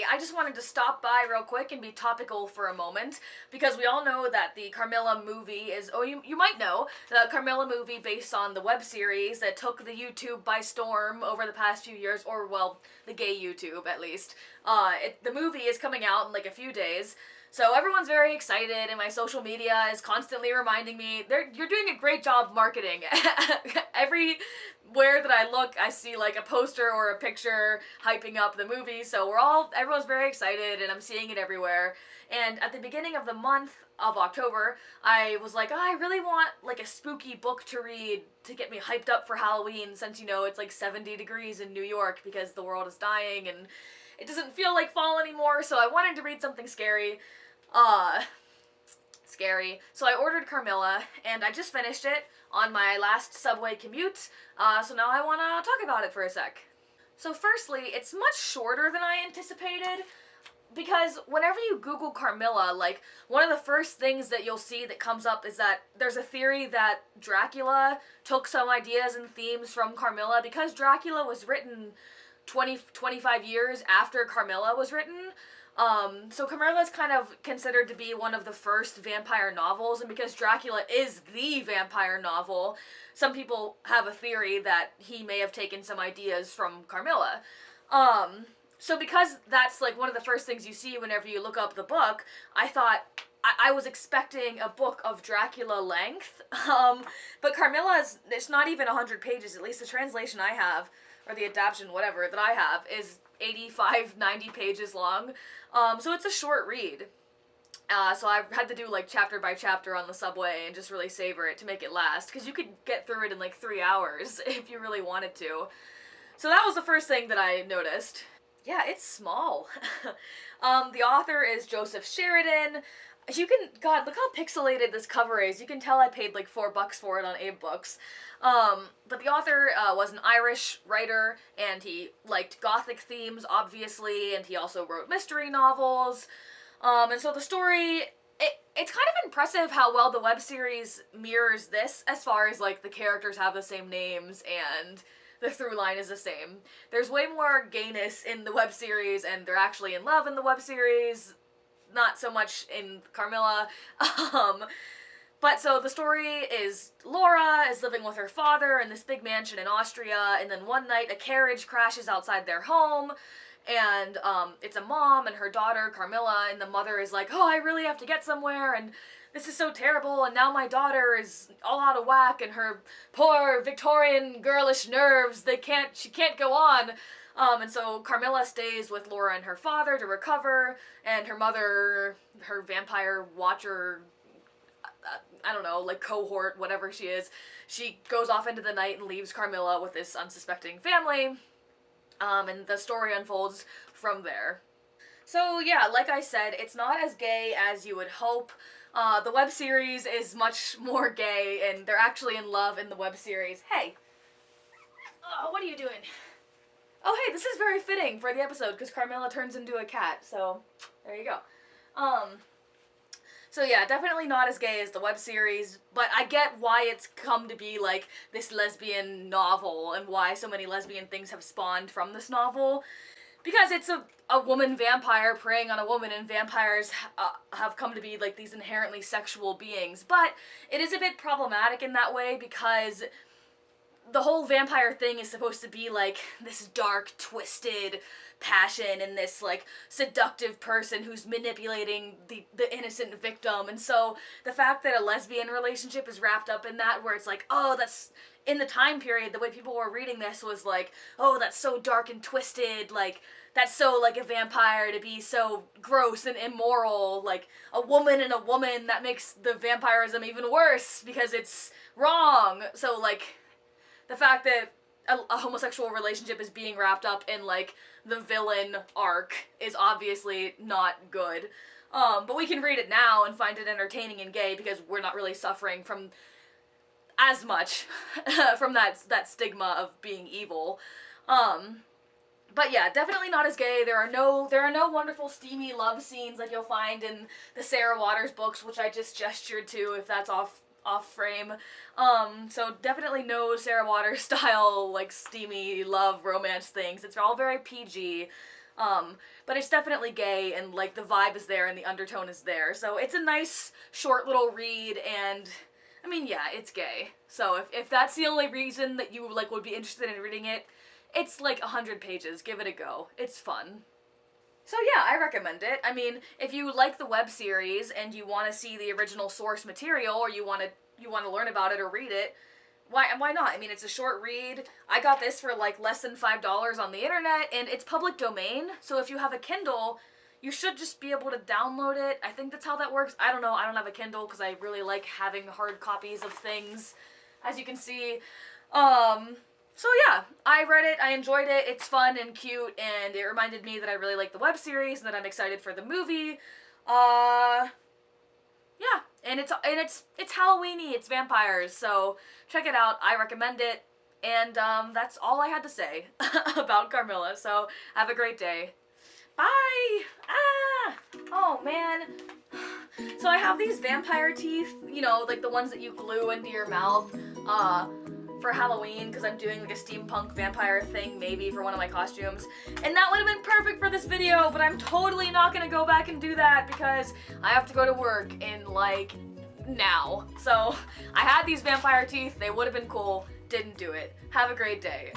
I just wanted to stop by real quick and be topical for a moment, because we all know that the Carmilla movie is, oh, you might know, the Carmilla movie based on the web series that took the YouTube by storm over the past few years, or, well, the gay YouTube, at least. The movie is coming out in, like, a few days, so everyone's very excited, and my social media is constantly reminding me, you're doing a great job marketing. Everywhere that I look, I see like a poster or a picture hyping up the movie, so everyone's very excited, and I'm seeing it everywhere. And at the beginning of the month of October, I was like, oh, I really want like a spooky book to read to get me hyped up for Halloween, since, you know, it's like 70 degrees in New York because the world is dying and it doesn't feel like fall anymore, so I wanted to read something scary. Scary. So I ordered Carmilla, and I just finished it on my last subway commute, so now I want to talk about it for a sec. So firstly, it's much shorter than I anticipated, because whenever you Google Carmilla, like, one of the first things that you'll see that comes up is that there's a theory that Dracula took some ideas and themes from Carmilla, because Dracula was written 25 years after Carmilla was written. So Carmilla is kind of considered to be one of the first vampire novels, and because Dracula is the vampire novel, some people have a theory that he may have taken some ideas from Carmilla. So because that's like one of the first things you see whenever you look up the book, I thought, I was expecting a book of Dracula length, but Carmilla it's not even 100 pages, at least the translation I have, or the adaptation, whatever, that I have, is 85, 90 pages long, so it's a short read. So I had to do like chapter by chapter on the subway and just really savor it to make it last, because you could get through it in like 3 hours if you really wanted to. So that was the first thing that I noticed. Yeah, it's small. The author is Joseph Sheridan. God, look how pixelated this cover is. You can tell I paid like $4 for it on Abe Books. But the author was an Irish writer, and he liked gothic themes, obviously, and he also wrote mystery novels. And so the story, it's kind of impressive how well the web series mirrors this, as far as like the characters have the same names and the through line is the same. There's way more gayness in the web series, and they're actually in love in the web series. Not so much in Carmilla. But so the story is Laura is living with her father in this big mansion in Austria, and then one night a carriage crashes outside their home, and it's a mom and her daughter, Carmilla, and the mother is like, oh, I really have to get somewhere, and this is so terrible, and now my daughter is all out of whack, and her poor Victorian girlish nerves, she can't go on. And so Carmilla stays with Laura and her father to recover, and her mother, her vampire watcher, I don't know, like cohort, whatever she is, she goes off into the night and leaves Carmilla with this unsuspecting family, and the story unfolds from there. So yeah, like I said, it's not as gay as you would hope. The web series is much more gay, and they're actually in love in the web series. Hey! What are you doing? Oh hey, this is very fitting for the episode, because Carmilla turns into a cat, so there you go. So yeah, definitely not as gay as the web series, but I get why it's come to be like this lesbian novel, and why so many lesbian things have spawned from this novel. Because it's a woman vampire preying on a woman, and vampires have come to be like these inherently sexual beings. But it is a bit problematic in that way, because the whole vampire thing is supposed to be like this dark, twisted passion, and this like seductive person who's manipulating the innocent victim. And so the fact that a lesbian relationship is wrapped up in that, where it's like, oh, that's, in the time period, the way people were reading this was like, oh, that's so dark and twisted, like, that's so like a vampire to be so gross and immoral, like a woman and a woman, that makes the vampirism even worse because it's wrong. So like, the fact that a homosexual relationship is being wrapped up in, like, the villain arc is obviously not good. But we can read it now and find it entertaining and gay, because we're not really suffering from as much from that stigma of being evil. But yeah, definitely not as gay. There are no wonderful steamy love scenes like you'll find in the Sarah Waters books, which I just gestured to, if that's off frame. So definitely no Sarah Waters style, like, steamy love romance things. It's all very PG. But it's definitely gay, and like the vibe is there and the undertone is there. So it's a nice short little read, and I mean, yeah, it's gay. So if that's the only reason that you like would be interested in reading it, it's like 100 pages. Give it a go. It's fun. So yeah, I recommend it. I mean, if you like the web series and you want to see the original source material, or you want to learn about it or read it, why not? I mean, it's a short read. I got this for like less than $5 on the internet, and it's public domain. So if you have a Kindle, you should just be able to download it. I think that's how that works. I don't know. I don't have a Kindle because I really like having hard copies of things, as you can see. So yeah, I read it, I enjoyed it, it's fun and cute, and it reminded me that I really like the web series, and that I'm excited for the movie. Yeah, and it's Halloween-y, it's vampires, so check it out, I recommend it, and that's all I had to say about Carmilla, so have a great day. Bye! Ah! Oh, man. So I have these vampire teeth, you know, like the ones that you glue into your mouth, for Halloween, because I'm doing like a steampunk vampire thing maybe for one of my costumes, and that would have been perfect for this video, but I'm totally not gonna go back and do that because I have to go to work in like now. So I had these vampire teeth, they would have been cool, didn't do it. Have a great day.